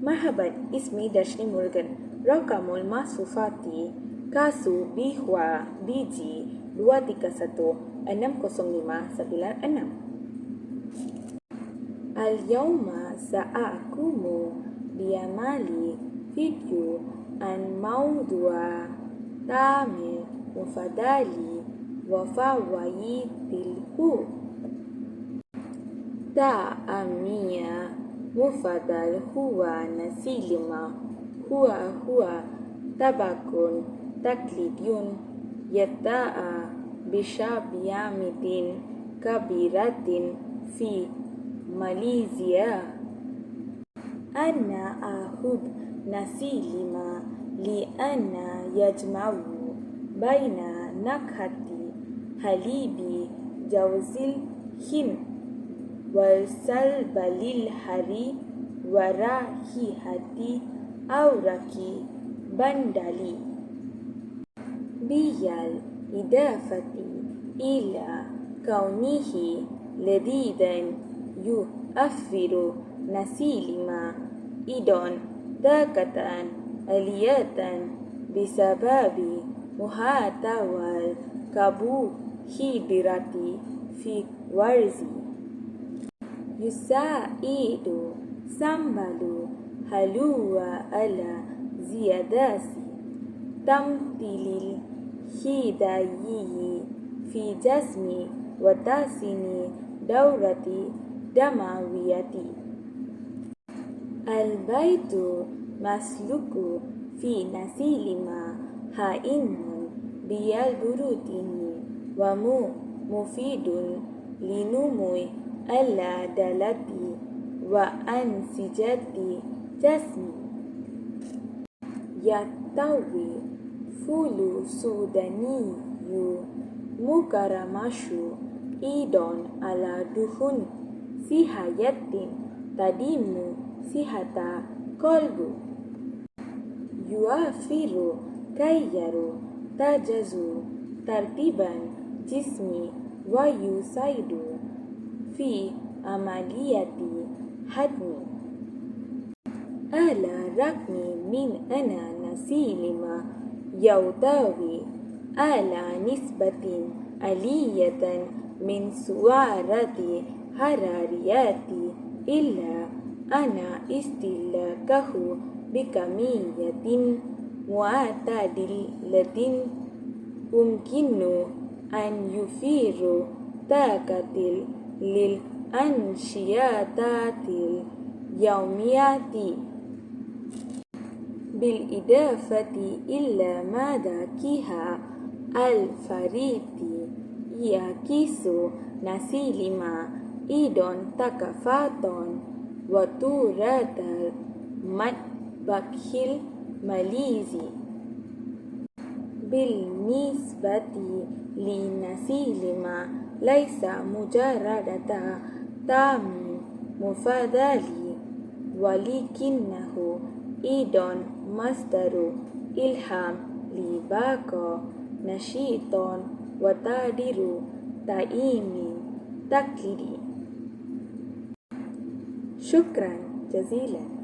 مرحبا، اسمي درشني مورغان. رقم المصفوفاتي كاسو بيهوا بيجي 231 60596. اليوم سأقوم بعمل فيديو عن موضوع طعامي مفضل وفوائد الحب. طعامي مفضل هو نسي ليمون. هو طبق تقليدي يدعى بشعبية كبيرة في ماليزيا. أنا أحب نسي ليمون لأن يجمع بين نكهة حليب جوز الهند والسلبل الحري ورائحة أوراق بندالي، بالإضافة إلى كونه لذيذا يوفر نسي ليمون أيضا طاقة عالية بسبب محتوى الكربوهيدرات في الرز. يساعد سمبل حلوى على زيادة تمثيل الغذائي في الجسم وتحسين دورة الدموية. البيض مسلوق في نسي ليمون غني بالبروتين ومفيد لنمو العضلات وأنسجة الجسم. يحتوي فول سوداني مكرمش أيضا على دهون صحية تدعم صحة القلب. يوفر غير تعجز ترتيب الجسم ويساعد في عملية الهضم. على الرغم من أن نسي ليمون يحتوي على نسبة عالية من السعرات الحرارية، إلا أن استهلاكه بكمية معتدلة يمكن أن يوفر طاقة للأنشطة اليومية، بالإضافة إلى مذاقها الفريد. يعكس نسي ليمون أيضا ثقافة وتراث المطبخ الماليزي. بالنسبة لنسي ليمون ليس مجرد طعام مفضل، ولكنه أيضا مصدر إلهام لبقاء نشيط وتقدير طعام تقليدي. شكرا جزيلا.